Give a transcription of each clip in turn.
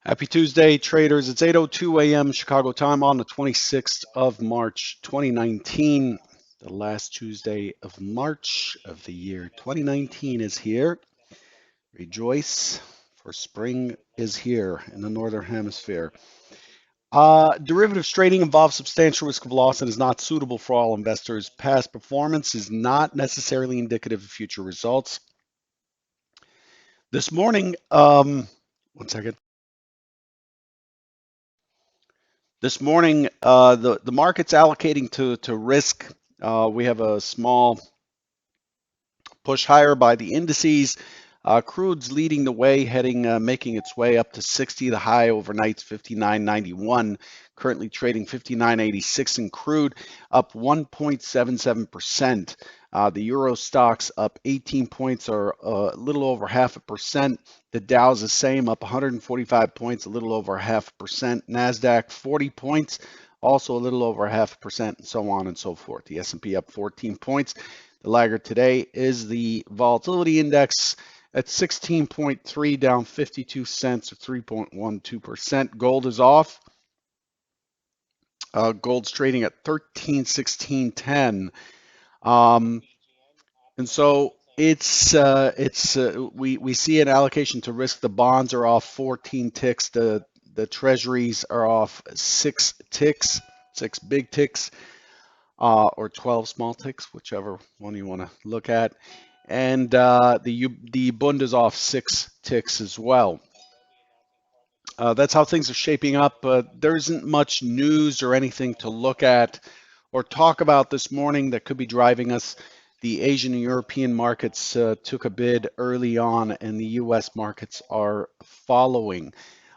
Happy Tuesday, traders. It's 8:02 a.m. Chicago time on the 26th of March, 2019. The last Tuesday of March of the year 2019 is here. Rejoice, for spring is here in the Northern Hemisphere. Derivatives trading involves substantial risk of loss and is not suitable for all investors. Past performance is not necessarily indicative of future results. This morning, one second. This morning, the market's allocating to risk. We have a small push higher by the indices. Crude's leading the way, making its way up to 60. The high overnight's 59.91. Currently trading 59.86 in crude, up 1.77%. The Euro stocks up 18 points, or a little over 0.5%. The Dow's the same, up 145 points, a little over 0.5%. Nasdaq 40 points, also a little over 0.5%, and so on and so forth. The S&P up 14 points. The laggard today is the volatility index at 16.3, down 52 cents or 3.12%. Gold is off. Gold's trading at 1316.10. And so we see an allocation to risk. The bonds are off 14 ticks. The treasuries are off 6 ticks, 6 big ticks, or 12 small ticks, whichever one you want to look at. And the Bund is off 6 ticks as well. That's how things are shaping up. There isn't much news or anything to look at or talk about this morning that could be driving us. The Asian and European markets took a bid early on, and the U.S. markets are following.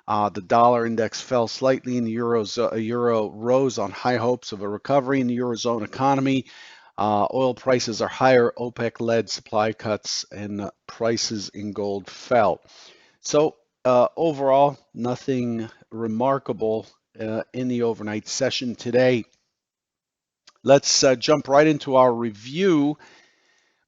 The dollar index fell slightly, and the euro rose on high hopes of a recovery in the Eurozone economy. Oil prices are higher. OPEC-led supply cuts, and prices in gold fell. So overall, nothing remarkable in the overnight session today. Let's jump right into our review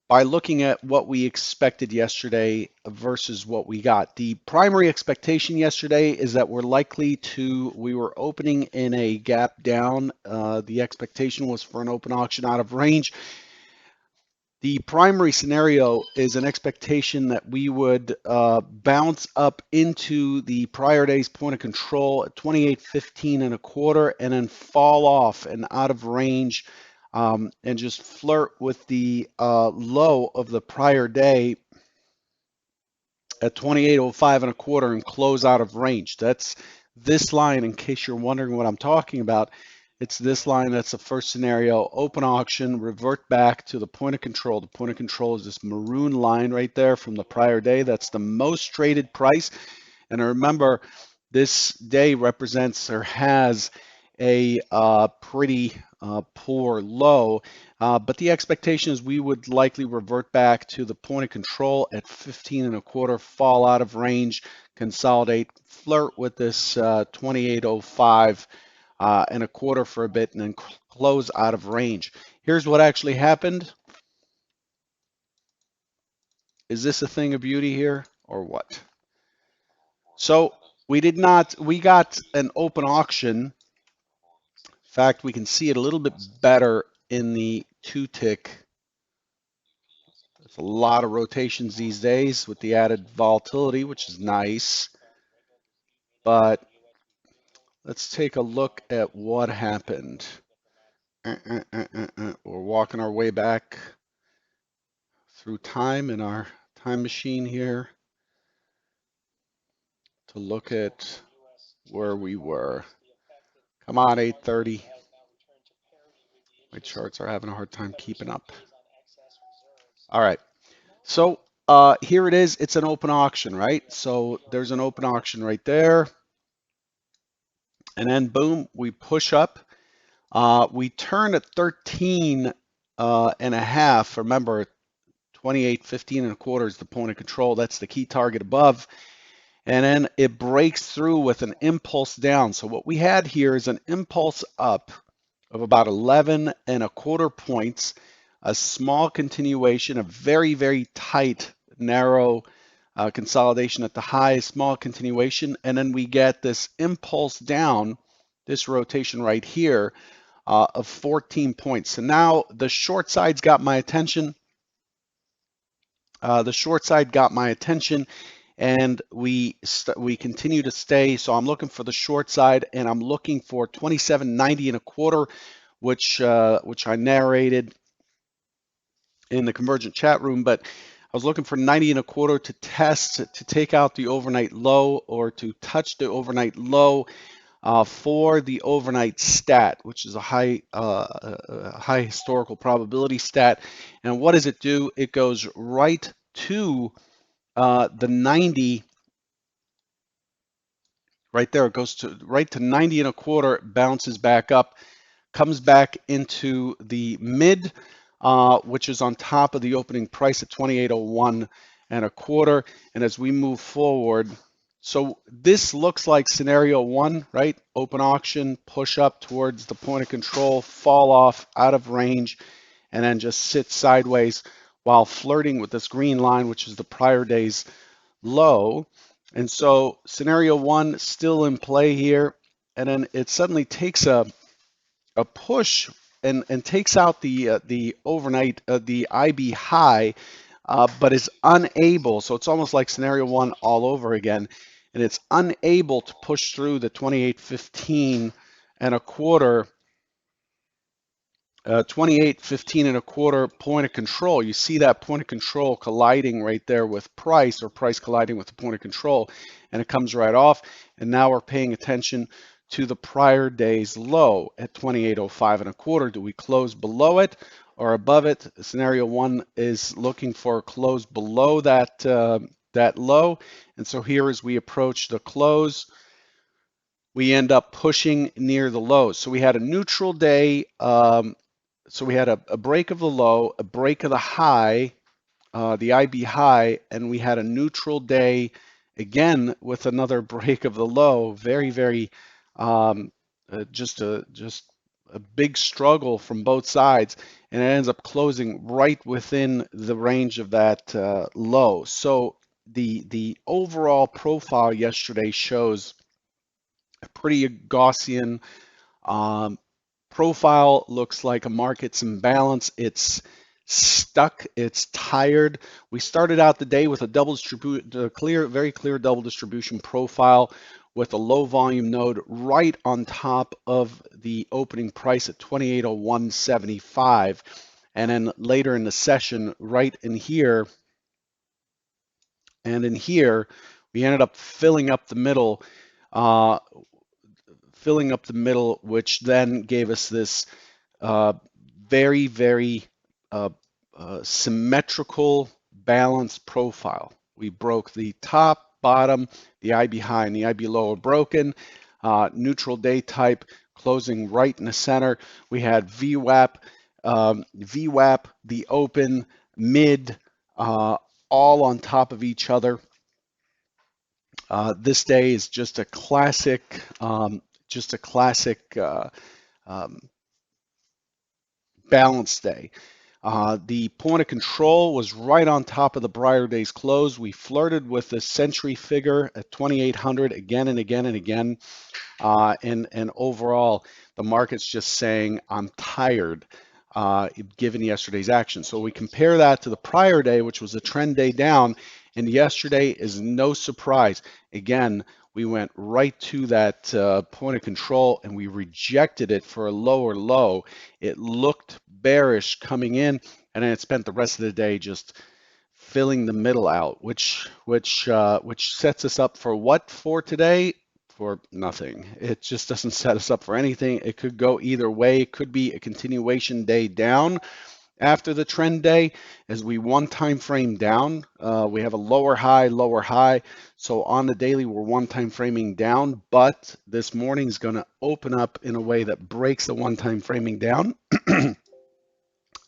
by looking at what we expected yesterday versus what we got. The primary expectation yesterday is that we were opening in a gap down. The expectation was for an open auction out of range. The primary scenario is an expectation that we would bounce up into the prior day's point of control at 28.15 and a quarter, and then fall off and out of range, and just flirt with the low of the prior day at 28.05 and a quarter and close out of range. That's this line, in case you're wondering what I'm talking about. It's this line. That's the first scenario. Open auction, revert back to the point of control. The point of control is this maroon line right there from the prior day. That's the most traded price. And remember, this day represents or has a pretty poor low. But the expectation is we would likely revert back to the point of control at 15 and a quarter, fall out of range, consolidate, flirt with this 28.05 and a quarter for a bit, and then close out of range. Here's what actually happened. Is this a thing of beauty here or what? So we got an open auction. In fact, we can see it a little bit better in the 2-tick. There's a lot of rotations these days with the added volatility, which is nice. But let's take a look at what happened. We're walking our way back through time in our time machine here to look at where we were. Come on, 8:30. My charts are having a hard time keeping up. All right. So here it is. It's an open auction, right? So there's an open auction right there. And then boom, we push up. We turn at 13 and a half. Remember, 28.15 and a quarter is the point of control. That's the key target above. And then it breaks through with an impulse down. So what we had here is an impulse up of about 11 and a quarter points, a small continuation, a very, very tight, narrow consolidation at the high, small continuation, and then we get this impulse down, this rotation right here of 14 points. So now the short side's got my attention. The short side got my attention, and we continue to stay. So I'm looking for the short side, and I'm looking for 27.90 and a quarter, which I narrated in the Convergent chat room. But I was looking for 90 and a quarter to test to take out the overnight low or to touch the overnight low for the overnight stat, which is a high historical probability stat. And what does it do? It goes right to the 90 right there. It goes to right to 90 and a quarter, bounces back up, comes back into the mid, which is on top of the opening price at 28.01 and a quarter. And as we move forward, so this looks like scenario one, right? Open auction, push up towards the point of control, fall off out of range, and then just sit sideways while flirting with this green line, which is the prior day's low. And so scenario one still in play here. And then it suddenly takes a push and takes out the overnight the IB high, but is unable. So it's almost like scenario one all over again, and it's unable to push through the 28.15 and a quarter 28.15 and a quarter point of control. You see that point of control colliding right there with price, or price colliding with the point of control, and it comes right off. And now we're paying attention to the prior day's low at 28.05 and a quarter. Do we close below it or above it? Scenario one is looking for a close below that low. And so here, as we approach the close, we end up pushing near the low. So we had a neutral day. So we had a break of the low, a break of the high, the IB high, and we had a neutral day again with another break of the low. Very, very just a big struggle from both sides, and it ends up closing right within the range of that low. So the overall profile yesterday shows a pretty Gaussian profile. Looks like a market's imbalance. It's stuck. It's tired. We started out the day with a very clear double distribution profile with a low volume node right on top of the opening price at 28.0175. And then later in the session, right in here and in here, we ended up uh, filling up the middle, which then gave us this uh, very, very uh, symmetrical, balanced profile. We broke the top, bottom, the IB high and the IB low are broken. Neutral day type closing right in the center. We had VWAP, the open, mid, all on top of each other. This day is just a classic, balance day. The point of control was right on top of the prior day's close. We flirted with the century figure at 2,800 again and again and again. And overall, the market's just saying, I'm tired, given yesterday's action. So we compare that to the prior day, which was a trend day down, and yesterday is no surprise. Again, we went right to that point of control and we rejected it for a lower low. It looked bearish coming in, and then it spent the rest of the day just filling the middle out, which sets us up for what for today? For nothing. It just doesn't set us up for anything. It could go either way. It could be a continuation day down after the trend day, as we one time frame down. We have a lower high, lower high. So on the daily, we're one time framing down, but this morning is going to open up in a way that breaks the one time framing down.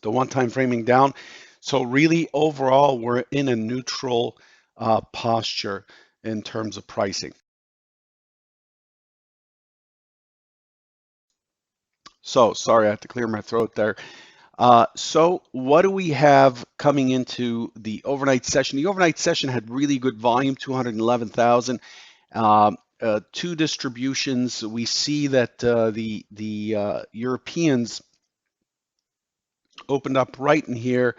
The one time framing down. So really, overall, we're in a neutral posture in terms of pricing. So sorry, I have to clear my throat there. So what do we have coming into the overnight session? The overnight session had really good volume, 211,000. Two distributions. We see that the Europeans opened up right in here,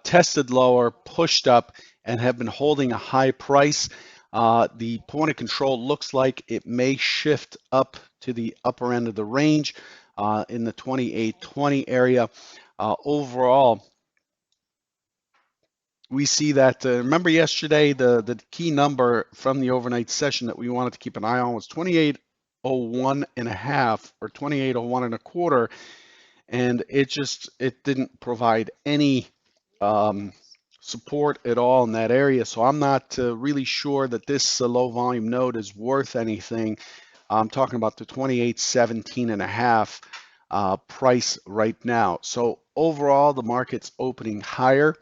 tested lower, pushed up, and have been holding a high price. The point of control looks like it may shift up to the upper end of the range in the 2820 area. Overall, we see that, remember yesterday, the key number from the overnight session that we wanted to keep an eye on was 2801 and a half or 2801 and a quarter, and it didn't provide any um, support at all in that area. So I'm not really sure that this low volume node is worth anything. I'm talking about the 2817 and a half price right now. So overall, the market's opening higher.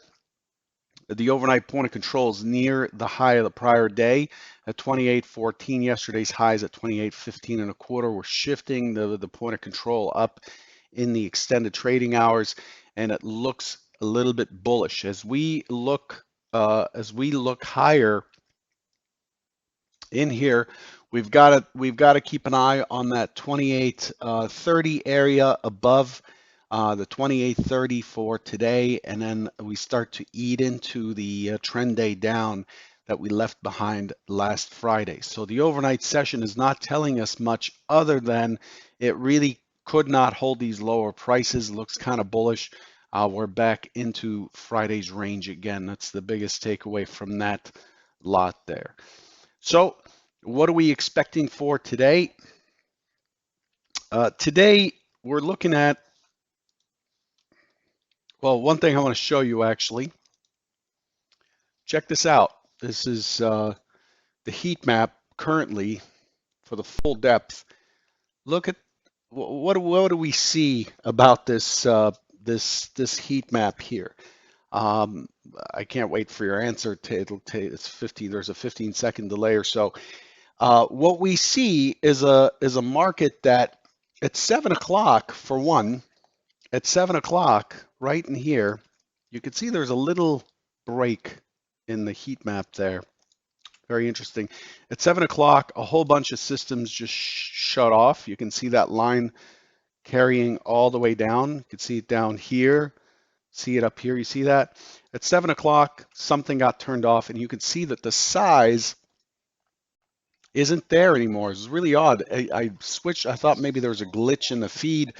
The overnight point of control is near the high of the prior day at 28.14. Yesterday's highs at 28.15 and a quarter. We're shifting the point of control up in the extended trading hours, and it looks a little bit bullish as we look higher in here. We've got to keep an eye on that 2830 area above the 2830 for today, and then we start to eat into the trend day down that we left behind last Friday. So the overnight session is not telling us much other than it really could not hold these lower prices. Looks kind of bullish. We're back into Friday's range again. That's the biggest takeaway from that lot there. So what are we expecting for today? Today, we're looking at, well, one thing I want to show you actually. Check this out. This is the heat map currently for the full depth. Look at what do we see about this heat map here? Um, I can't wait for your answer. It's 50. There's a 15-second delay or so. What we see is a market that at 7 o'clock, for one, at 7 o'clock, right in here, you can see there's a little break in the heat map there. Very interesting. At 7 o'clock, a whole bunch of systems just shut off. You can see that line carrying all the way down. You can see it down here. See it up here. You see that? At 7 o'clock, something got turned off, and you can see that the size isn't there anymore. It's really odd. I switched. I thought maybe there was a glitch in the feed,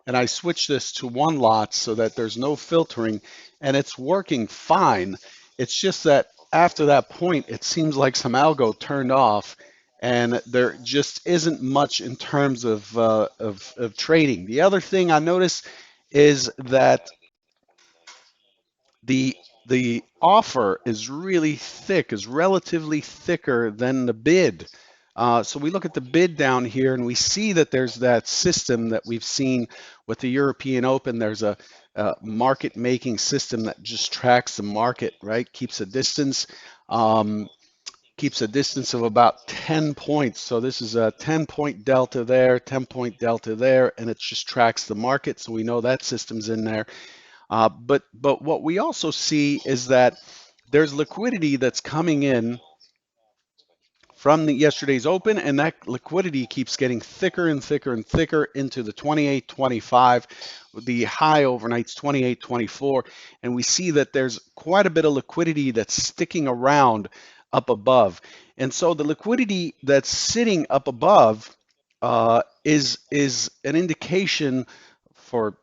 and I switched this to one lot so that there's no filtering, and it's working fine. It's just that after that point, it seems like some algo turned off, and there just isn't much in terms of trading. The other thing I noticed is that the the offer is really thick, is relatively thicker than the bid. So we look at the bid down here and we see that there's that system that we've seen with the European Open. There's a market making system that just tracks the market, right? Keeps a distance of about 10 points. So this is a 10-point delta there, 10-point delta there, and it just tracks the market. So we know that system's in there. But what we also see is that there's liquidity that's coming in from yesterday's open, and that liquidity keeps getting thicker and thicker and thicker into the 28.25. The high overnight's 28.24, and we see that there's quite a bit of liquidity that's sticking around up above. And so the liquidity that's sitting up above is an indication for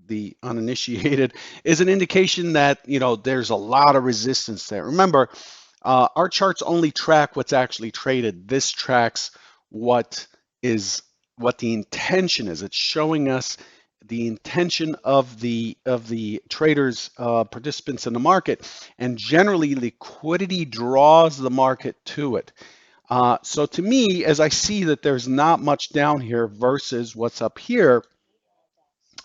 the uninitiated is an indication that there's a lot of resistance there. Remember, our charts only track what's actually traded. This tracks what is what the intention is. It's showing us the intention of the traders, participants in the market, and generally liquidity draws the market to it. So to me, as I see that there's not much down here versus what's up here,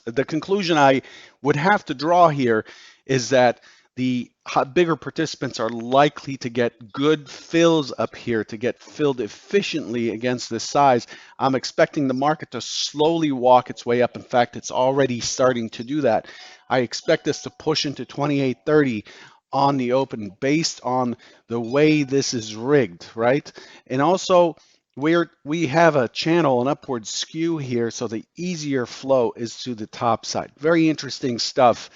the conclusion I would have to draw here is that the bigger participants are likely to get good fills up here, to get filled efficiently against this size. I'm expecting the market to slowly walk its way up. In fact, it's already starting to do that. I expect this to push into 28.30 on the open based on the way this is rigged, right? And also, we have a channel, an upward skew here, so the easier flow is to the top side. Very interesting stuff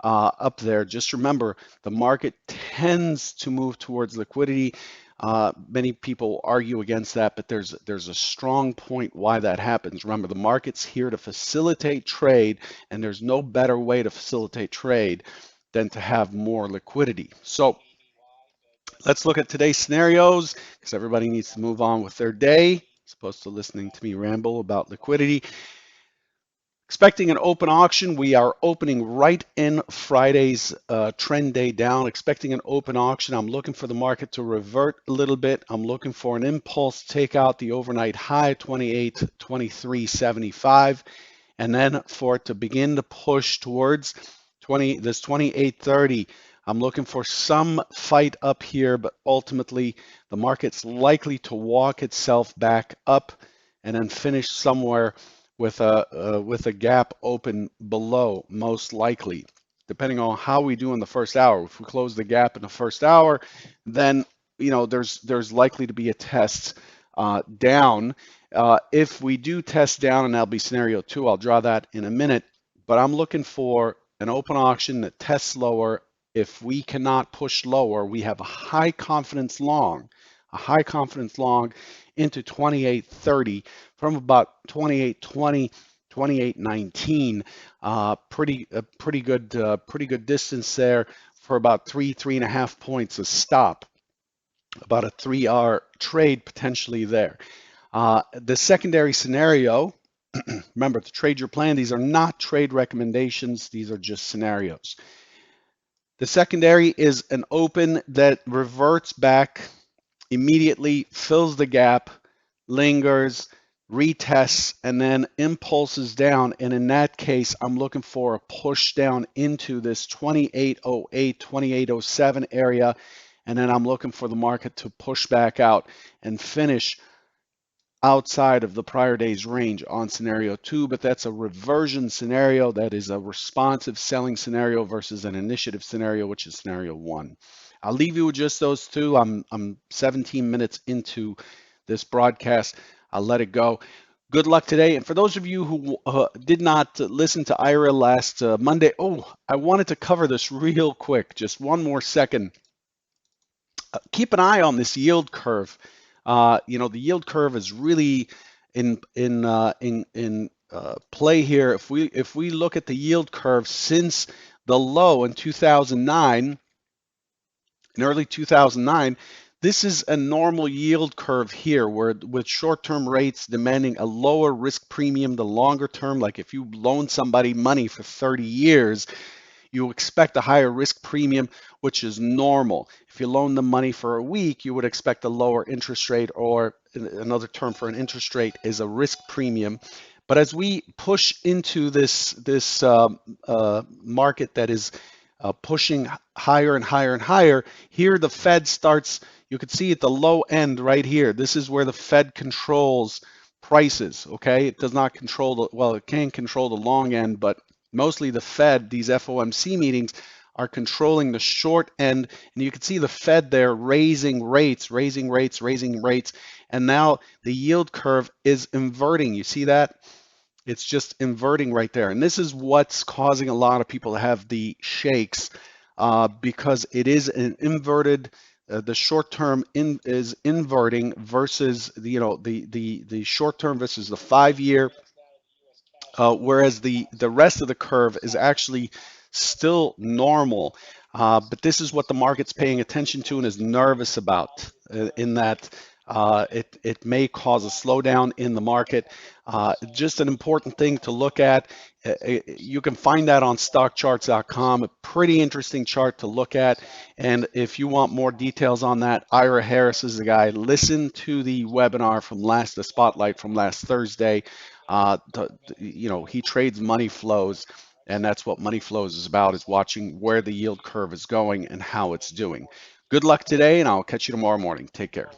up there. Just remember, the market tends to move towards liquidity. Many people argue against that, but there's a strong point why that happens. Remember, the market's here to facilitate trade, and there's no better way to facilitate trade than to have more liquidity. So let's look at today's scenarios because everybody needs to move on with their day, as opposed to listening to me ramble about liquidity. Expecting an open auction. We are opening right in Friday's trend day down. Expecting an open auction. I'm looking for the market to revert a little bit. I'm looking for an impulse to take out the overnight high, 28.2375, and then for it to begin to push towards 28.30. I'm looking for some fight up here, but ultimately the market's likely to walk itself back up and then finish somewhere with a gap open below, most likely, depending on how we do in the first hour. If we close the gap in the first hour, then there's likely to be a test down. If we do test down, and that'll be scenario two, I'll draw that in a minute. But I'm looking for an open auction that tests lower. If we cannot push lower, we have a high confidence long into 28.30 from about 28.20, 28.19. Pretty good distance there for about three and a half points a stop. About a 3-hour trade potentially there. The secondary scenario, remember to trade your plan, these are not trade recommendations, these are just scenarios. The secondary is an open that reverts back immediately, fills the gap, lingers, retests, and then impulses down. And in that case, I'm looking for a push down into this 28.08, 28.07 area. And then I'm looking for the market to push back out and finish outside of the prior day's range on scenario two, but that's a reversion scenario. That is a responsive selling scenario versus an initiative scenario, which is scenario one. I'll leave you with just those two. I'm 17 minutes into this broadcast. I'll let it go. Good luck today. And for those of you who did not listen to Ira last Monday, I wanted to cover this real quick. Just one more second. Keep an eye on this yield curve. The yield curve is really in play here. If we look at the yield curve since the low in 2009, in early 2009, this is a normal yield curve here, where with short-term rates demanding a lower risk premium the longer term. Like if you loan somebody money for 30 years, you expect a higher risk premium, which is normal. If you loan them money for a week, you would expect a lower interest rate, or another term for an interest rate is a risk premium. But as we push into this market that is pushing higher and higher and higher, here the Fed starts, you can see at the low end right here, this is where the Fed controls prices, okay? It does not control it can control the long end, but mostly the Fed, these FOMC meetings are controlling the short end, and you can see the Fed there raising rates, and now the yield curve is inverting. You see that? It's just inverting right there. And this is what's causing a lot of people to have the shakes because it is an inverted, the short term is inverting versus the short term versus the 5-year. Whereas the rest of the curve is actually still normal. But this is what the market's paying attention to and is nervous about, in that it may cause a slowdown in the market. Just an important thing to look at. You can find that on stockcharts.com, a pretty interesting chart to look at. And if you want more details on that, Ira Harris is the guy. Listen to the webinar from the spotlight from last Thursday. He trades money flows, And that's what money flows is about, is watching where the yield curve is going and how it's doing. Good luck today, and I'll catch you tomorrow morning. Take care.